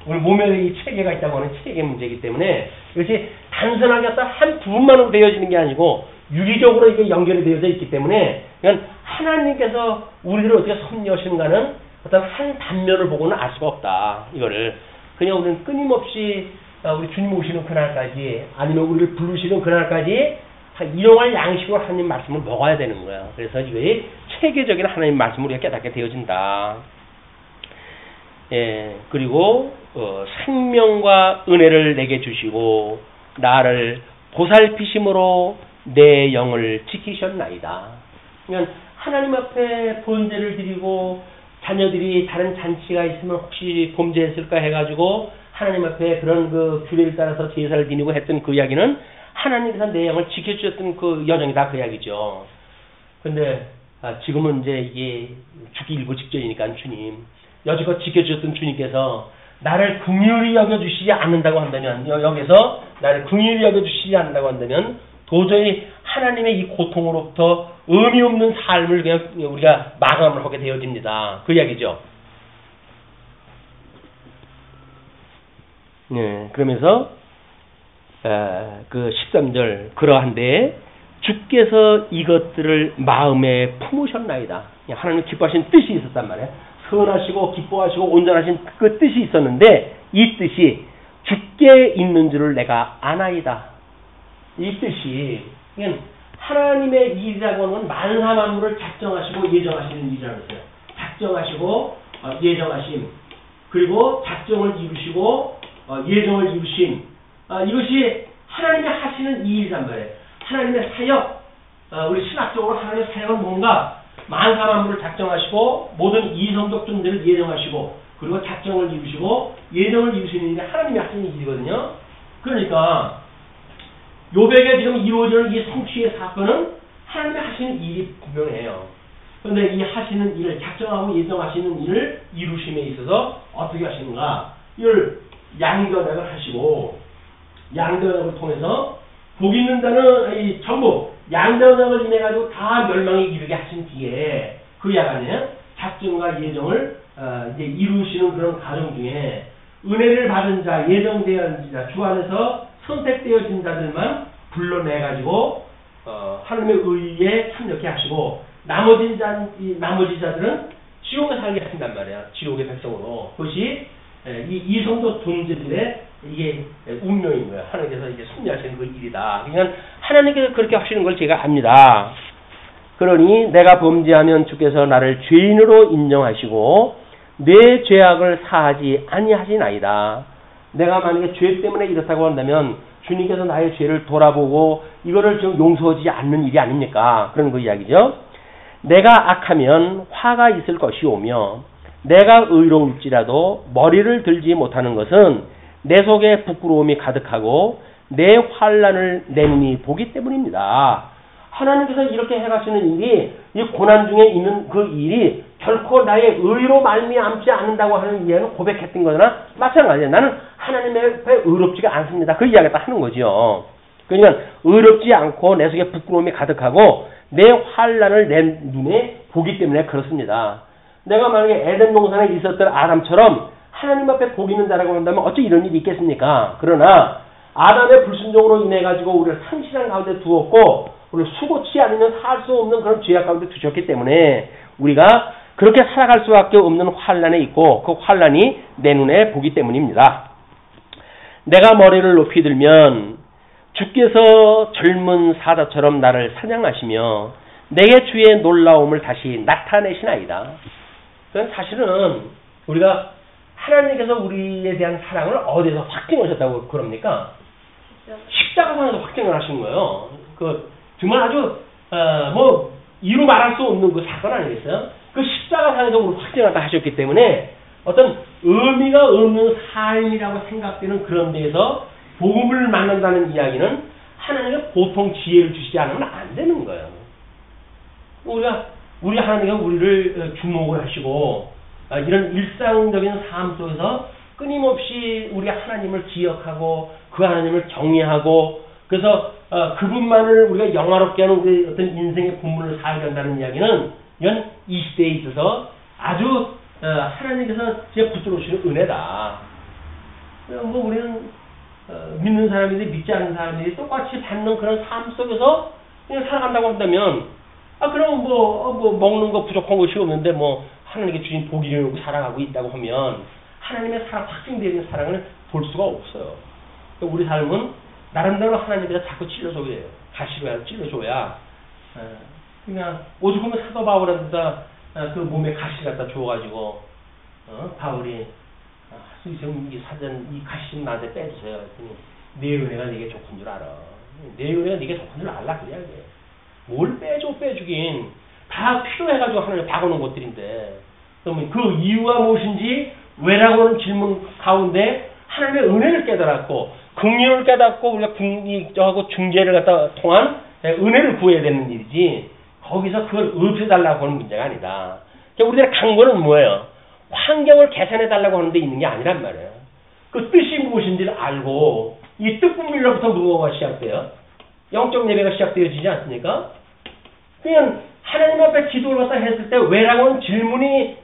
우리 몸에 이 체계가 있다고 하는 체계 문제이기 때문에 이것이 단순하게 어떤 한 부분만으로 되어지는 게 아니고 유기적으로 이게 연결이 되어져 있기 때문에 이건 하나님께서 우리를 어떻게 섭리하시는가는 어떤 한 단면을 보고는 알 수가 없다. 이거를 그냥 우리는 끊임없이 우리 주님 오시는 그날까지 아니면 우리를 부르시는 그날까지 이용할 양식으로 하나님 말씀을 먹어야 되는 거야. 그래서 이게 체계적인 하나님 말씀을 우리가 깨닫게 되어진다. 예, 그리고 생명과 은혜를 내게 주시고 나를 보살피심으로 내 영을 지키셨나이다. 그러니까 하나님 앞에 번제를 드리고 자녀들이 다른 잔치가 있으면 혹시 범죄했을까 해가지고 하나님 앞에 그런 그 규례를 따라서 제사를 드리고 했던 그 이야기는 하나님께서 내 영을 지켜주셨던 그 여정이다 그 이야기죠. 근데 지금은 이제 이게 죽기 일보 직전이니까 주님 여지껏 지켜주셨던 주님께서 나를 긍휼히 여겨주시지 않는다고 한다면 여기서 나를 긍휼히 여겨주시지 않는다고 한다면 도저히 하나님의 이 고통으로부터 의미 없는 삶을 그냥 우리가 마감을 하게 되어집니다. 그 이야기죠. 네, 그러면서 그 13절 그러한데 주께서 이것들을 마음에 품으셨나이다. 하나님 기뻐하신 뜻이 있었단 말이에요. 선하시고 기뻐하시고 온전하신 그 뜻이 있었는데 이 뜻이 주께 있는 줄을 내가 아나이다. 이 뜻이 하나님의 일이라고 하는 건 만사 만물을 작정하시고 예정하시는 일이라고 했어요. 작정하시고 예정하심 그리고 작정을 이루시고 예정을 이루심 이것이 하나님이 하시는 일이란 말이에요. 하나님의 사역 우리 신학적으로 하나님의 사역은 뭔가 만사 만물을 작정하시고 모든 이성적 존재를 예정하시고 그리고 작정을 이루시고 예정을 이루시는 게 하나님이 하시는 일이거든요. 그러니까 요백에 지금 이루어지는 이 성취의 사건은 하나님이 하시는 일이 분명해요. 그런데 이 하시는 일을 작정하고 예정하시는 일을 이루심에 있어서 어떻게 하시는가? 이걸 양변학을 하시고 양변학을 통해서 복 있는 자는 이 전부 양변학을 인해 가지고 다 멸망에 이르게 하신 뒤에 그 야간에 작정과 예정을 이제 이루시는 그런 과정 중에 은혜를 받은 자, 예정되어진 자, 주 안에서 선택되어진 자들만 불러내가지고 하나님의 의에 참여케 하시고 나머지 자들은 지옥에 살게 하신단 말이야. 지옥의 백성으로. 그것이 이 이성도 존재들의 이게 운명인 거예요. 하나님께서 이제 섭리하시는 그 일이다. 그러니까 하나님께서 그렇게 하시는 걸 제가 압니다. 그러니 내가 범죄하면 주께서 나를 죄인으로 인정하시고 내 죄악을 사하지 아니하시나이다. 내가 만약에 죄 때문에 이렇다고 한다면 주님께서 나의 죄를 돌아보고 이거를 지금 용서하지 않는 일이 아닙니까? 그런 그 이야기죠. 내가 악하면 화가 있을 것이오며 내가 의로울지라도 머리를 들지 못하는 것은 내 속에 부끄러움이 가득하고 내 환난을 내 눈이 보기 때문입니다. 하나님께서 이렇게 해가시는 일이 이 고난 중에 있는 그 일이 결코 나의 의로 말미암지 않는다고 하는 이야기는 고백했던 거나 마찬가지예요. 나는 하나님 앞에 의롭지가 않습니다. 그 이야기를 하는 거죠. 그러니까 의롭지 않고 내 속에 부끄러움이 가득하고 내 환난을 내 눈에 보기 때문에 그렇습니다. 내가 만약에 에덴 동산에 있었던 아담처럼 하나님 앞에 복 있는 자라고 한다면 어찌 이런 일이 있겠습니까? 그러나 아담의 불순종으로 인해 가지고 우리를 상실한 가운데 두었고 우리를 수고치 않으면 살 수 없는 그런 죄악 가운데 두셨기 때문에 우리가 그렇게 살아갈 수밖에 없는 환난에 있고 그 환난이 내 눈에 보기 때문입니다. 내가 머리를 높이 들면 주께서 젊은 사자처럼 나를 사냥하시며 내게 주의 놀라움을 다시 나타내시나이다. 그건 사실은 우리가 하나님께서 우리에 대한 사랑을 어디서 확증하셨다고 그럽니까? 십자가상에서 확증을 하신 거예요. 그 정말 아주 이루 말할 수 없는 그 사건 아니겠어요? 그 십자가상에서 우리 확증을 하셨기 때문에 어떤 의미가 없는 삶이라고 생각되는 그런 데에서 복음을 만난다는 이야기는 하나님의 보통 지혜를 주시지 않으면 안 되는 거예요. 우리 하나님은 우리를 주목을 하시고 이런 일상적인 삶 속에서 끊임없이 우리 하나님을 기억하고 그 하나님을 경외하고 그래서 그분만을 우리가 영화롭게 하는 우리 어떤 인생의 본문을 살게 한다는 이야기는 이건 이 시대에 있어서 아주 하나님께서 진짜 붙들어주시는 은혜다. 뭐 우리는 믿는 사람들이 믿지 않는 사람들이 똑같이 받는 그런 삶 속에서 그냥 살아간다고 한다면 그럼 먹는 거 부족한 것이 없는데 하나님께 주신 복이려고 살아가고 있다고 하면 하나님의 사랑 확증되어 있는 사랑을 볼 수가 없어요. 우리 삶은 나름대로 하나님께서 자꾸 찔러줘야 돼요. 가시로 찔러줘야 그냥 오죽하면 사도 바울한테 그 몸에 가시 갖다 줘가지고 바울이 지금 이 사전 이 가시 좀 나한테 빼주세요. 했더니 내 은혜가 네게 좋은 줄 알아. 내 은혜가 네게 좋은 줄 알라 그 이야기예요. 뭘 빼주긴 다 필요해가지고 하나님 박아놓은 것들인데 그러면 그 이유가 무엇인지 왜라고 하는 질문 가운데 하나님의 은혜를 깨달았고 긍휼을 깨닫고 우리가 궁리하고 중재를 갖다 통한 은혜를 구해야 되는 일이지 거기서 그걸 없애달라고 하는 문제가 아니다. 우리들의 강구는 뭐예요? 환경을 개선해달라고 하는 데 있는 게 아니란 말이에요. 그 뜻이 무엇인지를 알고 이 뜻분밀로부터 무엇가 시작돼요? 영적 예배가 시작되어지지 않습니까? 그냥 하나님 앞에 기도를 갖다 했을 때 왜라고 하는 질문에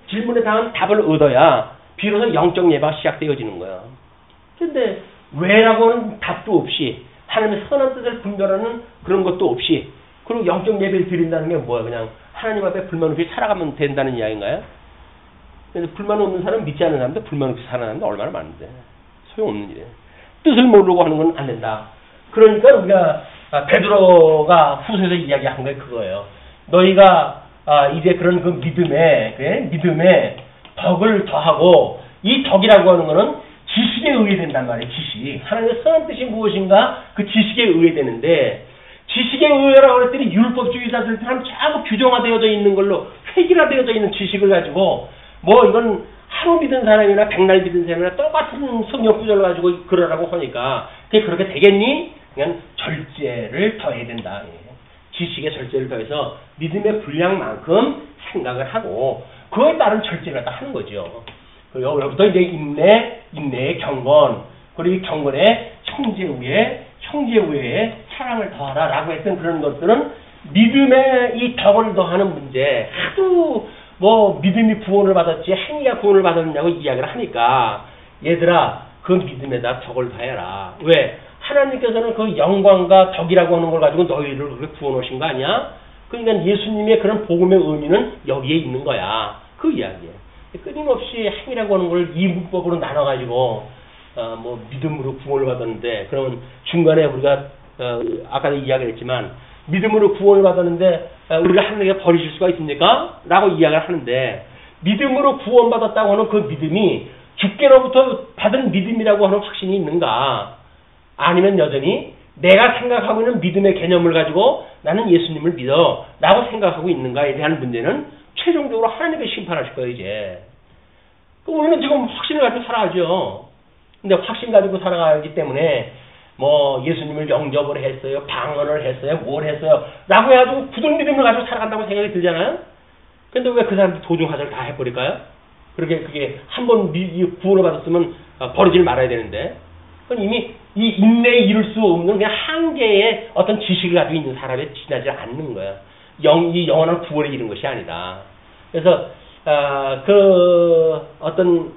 대한 답을 얻어야 비로소 영적 예배가 시작되어지는 거예요. 그런데 왜라고 하는 답도 없이 하나님의 선한 뜻을 분별하는 그런 것도 없이 그리고 영적 예배를 드린다는 게 뭐야? 그냥 하나님 앞에 불만 없이 살아가면 된다는 이야기인가요? 근데 불만 없는 사람 믿지 않는 사람도 불만 없이 살아가는 게 얼마나 많은데 소용없는 일이에요. 뜻을 모르고 하는 건 안 된다. 그러니까 우리가 베드로가 후서에서 이야기한 게 그거예요. 너희가 이제 그런 그 믿음에 덕을 더하고 이 덕이라고 하는 거는 지식에 의해된단 말이에요. 지식. 하나님의 선한 뜻이 무엇인가 그 지식에 의해되는데 지식에 의해라고 할 때는 율법주의자들처럼 자꾸 규정화되어져 있는 걸로 획일화되어져 있는 지식을 가지고 이건 하루 믿은 사람이나 백날 믿은 사람이나 똑같은 성경 구절을 가지고 그러라고 하니까 그게 그렇게 되겠니? 그냥 절제를 더해야 된다. 지식의 절제를 더해서 믿음의 분량만큼 생각을 하고 그거에 따른 절제를 갖다 하는 거죠. 그리고 여기부터 이제 인내의 경건, 그리고 이 경건의 형제 우애에 사랑을 더하라라고 했던 그런 것들은 믿음의 이 덕을 더하는 문제. 하도 믿음이 구원을 받았지 행위가 구원을 받았냐고 이야기를 하니까 얘들아 그 믿음에다 덕을 더해라. 왜? 하나님께서는 그 영광과 덕이라고 하는 걸 가지고 너희를 그렇게 구원하신 거 아니야? 그러니까 예수님의 그런 복음의 의미는 여기에 있는 거야. 그 이야기예요. 끊임없이 행위라고 하는 걸 이문법으로 나눠가지고 뭐 믿음으로 구원을 받았는데 그러면 중간에 우리가 아까도 이야기를 했지만 믿음으로 구원을 받았는데 우리가 하나님께 버리실 수가 있습니까? 라고 이야기를 하는데 믿음으로 구원받았다고 하는 그 믿음이 주께로부터 받은 믿음이라고 하는 확신이 있는가? 아니면 여전히 내가 생각하고 있는 믿음의 개념을 가지고 나는 예수님을 믿어 라고 생각하고 있는가에 대한 문제는 최종적으로 하나님께 심판하실 거예요 이제. 우리는 지금 확신을 가지고 살아가죠. 근데 확신 가지고 살아가기 때문에 뭐 예수님을 영접을 했어요, 방언을 했어요, 뭘 했어요 라고 해가지고 굳은 믿음을 가지고 살아간다고 생각이 들잖아요. 근데 왜 그 사람들 도중하자를 다 해버릴까요? 그게 한 번 구원을 받았으면 버리질 말아야 되는데 그건 이미 이 인내에 이룰 수 없는 그냥 한계의 어떤 지식을 가지고 있는 사람에 지나지 않는 거야. 이 영원한 구원에 이른 것이 아니다. 그래서 어떤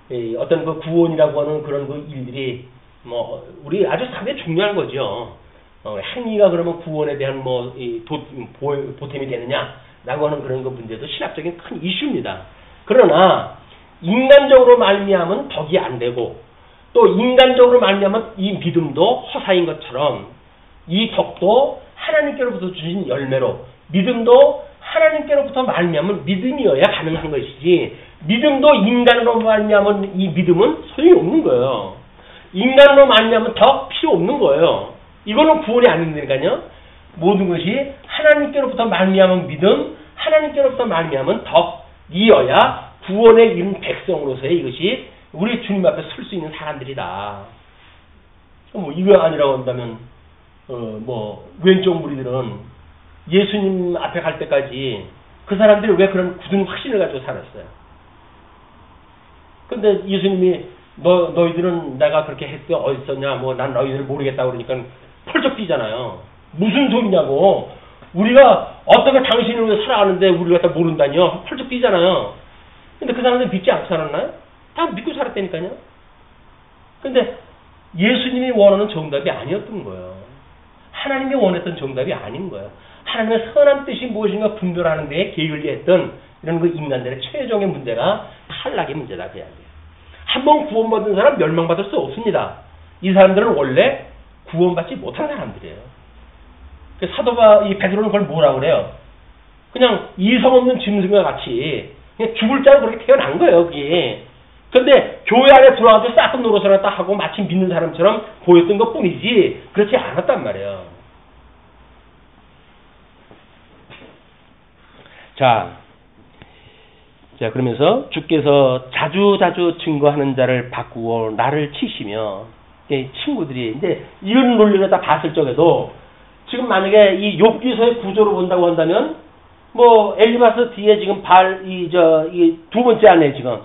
그 구원이라고 하는 그런 그 일들이 뭐 우리 아주 상당히 중요한 거죠. 행위가 그러면 구원에 대한 뭐 보탬이 되느냐라고 하는 그런 그 문제도 신학적인 큰 이슈입니다. 그러나 인간적으로 말미암은 덕이 안 되고 또 인간적으로 말미암은 이 믿음도 허사인 것처럼 이 덕도 하나님께로부터 주신 열매로 믿음도 하나님께로부터 말미암은 믿음이어야 가능한 것이지 믿음도 인간으로 말미암은 이 믿음은 소용이 없는 거예요. 인간으로 말미암은 덕 필요 없는 거예요. 이거는 구원이 아닌데니까요. 모든 것이 하나님께로부터 말미암은 믿음, 하나님께로부터 말미암은 덕이어야 구원에 이른 백성으로서의 이것이 우리 주님 앞에 설 수 있는 사람들이다. 뭐 이거 아니라고 한다면 뭐 왼쪽 무리들은 예수님 앞에 갈 때까지 그 사람들이 왜 그런 굳은 확신을 가지고 살았어요? 근데 예수님이 너희들은 내가 그렇게 했어 어디 있었냐 뭐 난 너희들 모르겠다고 그러니까 펄쩍 뛰잖아요. 무슨 소리냐고. 우리가 어떻게 당신을 위해 살아가는데 우리가 다 모른다니요. 펄쩍 뛰잖아요. 근데 그 사람들 믿지 않고 살았나요? 다 믿고 살았다니까요. 근데 예수님이 원하는 정답이 아니었던 거예요. 하나님이 원했던 정답이 아닌 거예요. 하나님의 선한 뜻이 무엇인가 분별하는 데에 게을리했던 이런 그 인간들의 최종의 문제가 탈락의 문제다 그 이야기예요. 한번 구원받은 사람 멸망받을 수 없습니다. 이 사람들은 원래 구원받지 못한 사람들이에요. 이 베드로는 그걸 뭐라고 그래요? 그냥 이성 없는 짐승과 같이 그냥 죽을 자로 그렇게 태어난 거예요, 그게. 근데 교회 안에 들어와서 싹은 노릇을 딱 하고 마치 믿는 사람처럼 보였던 것 뿐이지 그렇지 않았단 말이에요. 자, 그러면서 주께서 자주 증거하는 자를 바꾸고 나를 치시며 친구들이 근데 이런 논리를 다 봤을 적에도 지금 만약에 이 욥기서의 구조를 본다고 한다면 뭐 엘리바스 뒤에 지금 이 두 번째 아내 지금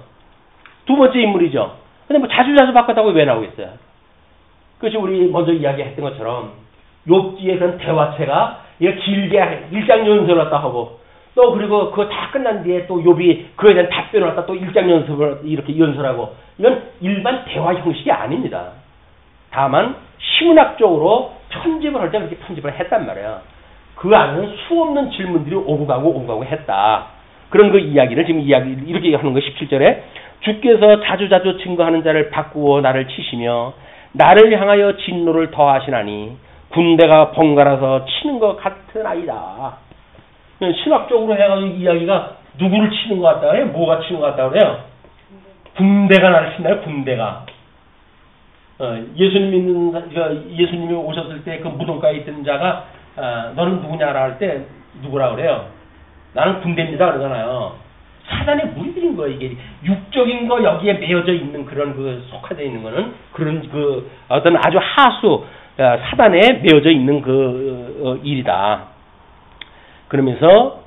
두 번째 인물이죠. 근데 뭐 자주 바꿨다고 왜 나오겠어요? 그것이 우리 먼저 이야기했던 것처럼 욥기의 그런 대화체가 이거 길게 일장 연설을 갖다 하고 또 그리고 그거 다 끝난 뒤에 또 욥이 그에 대한 답변을 갖다 또 일장 연설을 이렇게 연설하고 이건 일반 대화 형식이 아닙니다. 다만 시문학적으로 편집을 할 때 그렇게 편집을 했단 말이에요. 그 안에는 수없는 질문들이 오고 가고 했다. 그런 그 이야기를 지금 이렇게 하는 거 17절에 주께서 자주 증거하는 자를 바꾸어 나를 치시며 나를 향하여 진노를 더하시나니 군대가 번갈아서 치는 것 같은 아이다. 신학적으로 해가지고 이야기가 누구를 치는 것 같다 그래요? 뭐가 치는 것 같다 그래요? 군대가 나를 친다요, 군대가. 예수님이 오셨을 때 그 무덤가에 있던 자가 너는 누구냐라 할 때 누구라 그래요? 나는 군대입니다 그러잖아요. 사단의 무리들인 거예요. 이게 육적인 거 여기에 매여져 있는 그런 그 속화되어 있는 거는 그런 그 어떤 아주 하수 사단에 매여져 있는 그 일이다. 그러면서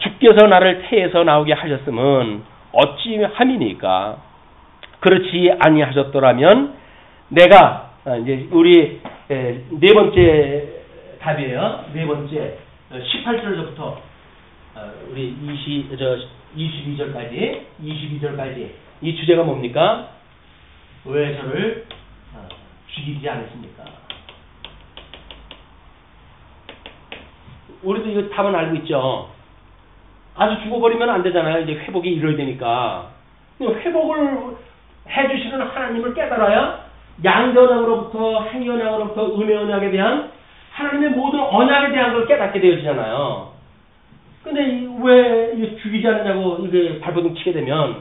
주께서 나를 태에서 나오게 하셨으면 어찌 함이니까 그렇지 아니하셨더라면 내가 이제 우리 네 번째 답이에요. 네 번째 18절부터 우리 22절까지 이 주제가 뭡니까? 왜 저를 죽이지 않으십니까? 우리도 이거 답은 알고 있죠. 아주 죽어버리면 안 되잖아요. 이제 회복이 이뤄야 되니까. 회복을 해주시는 하나님을 깨달아야 양대 언약으로부터 행위 언약으로부터 은혜 언약에 대한 하나님의 모든 언약에 대한 걸 깨닫게 되어지잖아요. 근데 왜 죽이지 않느냐고 이게 발버둥 치게 되면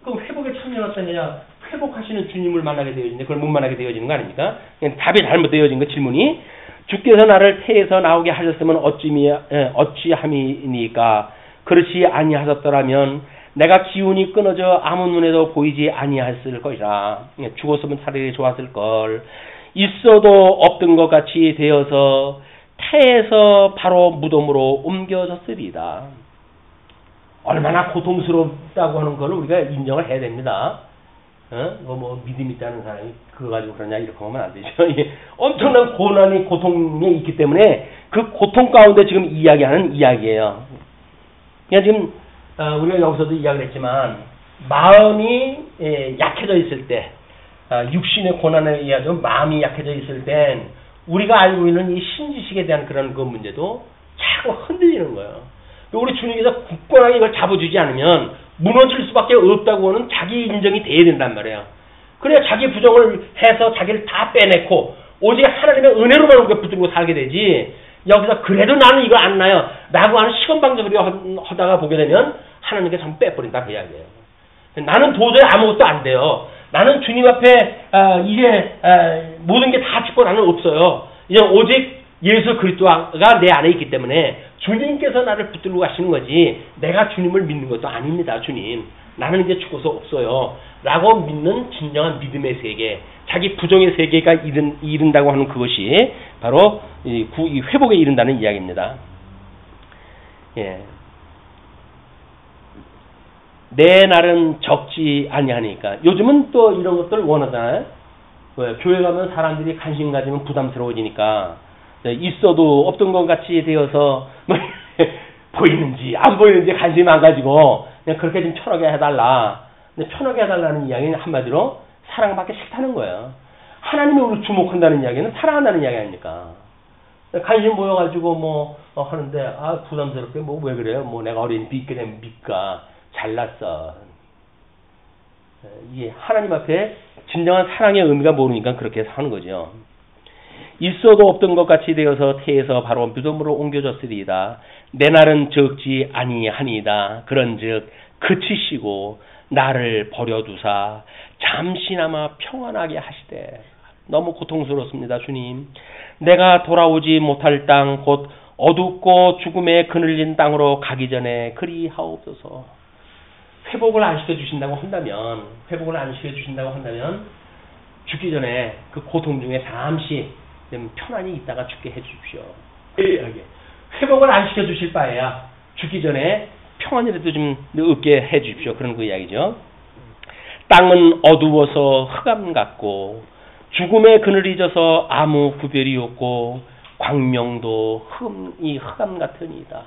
그럼 회복에 참여했다냐? 회복하시는 주님을 만나게 되어지는데 그걸 못 만나게 되어지는 거 아닙니까? 답이 잘못되어진 거 질문이. 주께서 나를 태에서 나오게 하셨으면 어찌함이니까 그렇지 아니하셨더라면 내가 기운이 끊어져 아무 눈에도 보이지 아니했을 것이라. 죽었으면 차라리 좋았을 걸. 있어도 없던 것 같이 되어서 태에서 바로 무덤으로 옮겨졌으리다. 얼마나 고통스럽다고 하는 걸 우리가 인정을 해야 됩니다. 뭐 믿음 있다는 사람이 그거 가지고 그러냐 이렇게 하면 안 되죠. 엄청난 고난이 고통에 있기 때문에 그 고통 가운데 지금 이야기하는 이야기예요. 그냥 지금 우리가 여기서도 이야기를 했지만 마음이 약해져 있을 때 육신의 고난에 의하여 마음이 약해져 있을 땐 우리가 알고 있는 이 신지식에 대한 그런 그 문제도 자꾸 흔들리는 거예요. 우리 주님께서 굳건하게 이걸 잡아주지 않으면 무너질 수밖에 없다고 하는 자기 인정이 돼야 된단 말이에요. 그래야 자기 부정을 해서 자기를 다 빼내고 오직 하나님의 은혜로만 우리가 붙들고 살게 되지. 여기서 그래도 나는 이거 안 나요 라고 하는 시건방정을 하다가 보게 되면 하나님께서 한번 빼버린다 그 이야기예요. 나는 도저히 아무것도 안 돼요. 나는 주님 앞에 이제 모든 게 다 죽고 나는 없어요. 이제 오직 예수 그리스도가 내 안에 있기 때문에 주님께서 나를 붙들고 가시는 거지 내가 주님을 믿는 것도 아닙니다. 주님 나는 이제 죽어서 없어요 라고 믿는 진정한 믿음의 세계, 자기 부정의 세계가 이른다고 하는 그것이 바로 이 회복에 이른다는 이야기입니다. 예. 내 날은 적지 아니하니까. 요즘은 또 이런 것들 원하잖아요. 왜? 교회 가면 사람들이 관심 가지면 부담스러워지니까 있어도 없던 것 같이 되어서 뭐 보이는지 안 보이는지 관심 안 가지고 그냥 그렇게 좀 편하게 해달라. 근데 편하게 해달라는 이야기는 한마디로 사랑받기 싫다는 거예요. 하나님이 우리를 주목한다는 이야기는 사랑한다는 이야기 아닙니까? 관심 모여가지고 뭐 하는데 부담스럽게 뭐 왜 그래요? 뭐 내가 어린 믿게 되면 믿까 잘났어. 이게 하나님 앞에 진정한 사랑의 의미가 모르니까 그렇게 하는 거죠. 있어도 없던 것 같이 되어서 태에서 바로 무덤으로 옮겨졌으리이다. 내 날은 적지 아니하니이다. 그런즉 그치시고 나를 버려두사 잠시나마 평안하게 하시되. 너무 고통스럽습니다. 주님. 내가 돌아오지 못할 땅 곧 어둡고 죽음에 그늘진 땅으로 가기 전에 그리하옵소서. 회복을 안 시켜주신다고 한다면 죽기 전에 그 고통 중에 잠시 편안히 있다가 죽게 해주십시오. 회복을 안 시켜주실 바에야 죽기 전에 평안이라도 좀 얻게 해주십시오. 그런 그 이야기죠. 땅은 어두워서 흑암 같고 죽음의 그늘이 져서 아무 구별이 없고 광명도 흑암 같으니이다.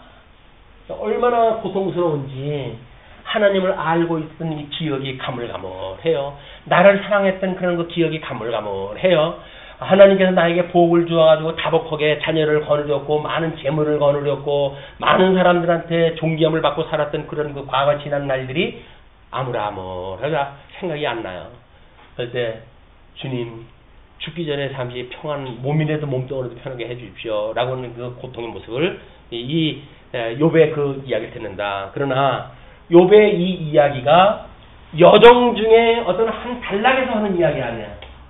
얼마나 고통스러운지 하나님을 알고 있던 이 기억이 가물가물해요. 나를 사랑했던 그런 그 기억이 가물가물해요. 하나님께서 나에게 복을 주어가지고 다복하게 자녀를 거느렸고 많은 재물을 거느렸고 많은 사람들한테 존귀함을 받고 살았던 그런 그 과거 지난 날들이 아무라무하다 생각이 안 나요. 그럴 때 주님 죽기 전에 잠시 평안 몸이라도 몸뚱아리도 편하게 해주십시오 라고 하는 그 고통의 모습을 이 욥의 그 이야기를 듣는다. 그러나 욥의 이 이야기가 여정 중에 어떤 한 단락에서 하는 이야기 아니야.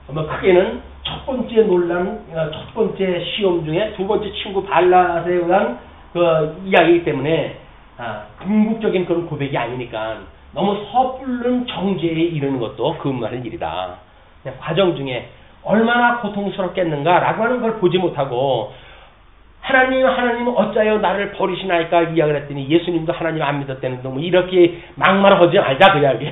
뭐 크게는 첫 번째 논란, 첫 번째 시험 중에 두 번째 친구 발랏에 의한 그 이야기이기 때문에 궁극적인 그런 고백이 아니니까 너무 섣부른 정죄에 이르는 것도 금하는 일이다. 그냥 과정 중에 얼마나 고통스럽겠는가라고 하는 걸 보지 못하고 하나님 어찌하여 나를 버리시나이까 이야기를 했더니 예수님도 하나님 안 믿었다는 놈 이렇게 막말하지 말자 그 이야기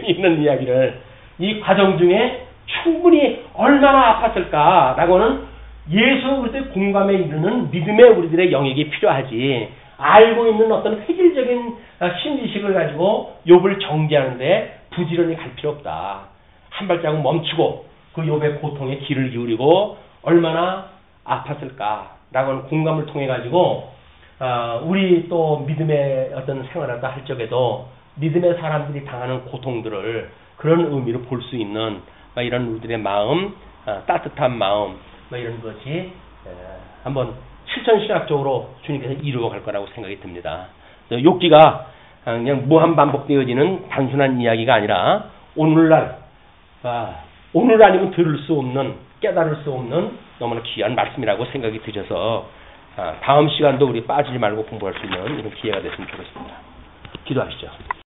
있는 이야기를 이 과정 중에 충분히 얼마나 아팠을까라고 하는 예수 그리스도의 공감에 이르는 믿음의 우리들의 영역이 필요하지. 알고 있는 어떤 획일적인 신지식을 가지고 욥을 정죄하는데 부지런히 갈 필요 없다. 한 발자국 멈추고 그 욥의 고통에 귀를 기울이고 얼마나 아팠을까라고 하는 공감을 통해 가지고 우리 또 믿음의 어떤 생활을 할 적에도 믿음의 사람들이 당하는 고통들을 그런 의미로 볼 수 있는 이런 우리들의 마음, 따뜻한 마음 이런 것이 한번 실천신학적으로 주님께서 이루어갈 거라고 생각이 듭니다. 욥기가 그냥 무한 반복되어지는 단순한 이야기가 아니라 오늘날 오늘 아니면 들을 수 없는 깨달을 수 없는 너무나 귀한 말씀이라고 생각이 드셔서 다음 시간도 우리 빠지지 말고 공부할 수 있는 이런 기회가 됐으면 좋겠습니다. 기도하시죠.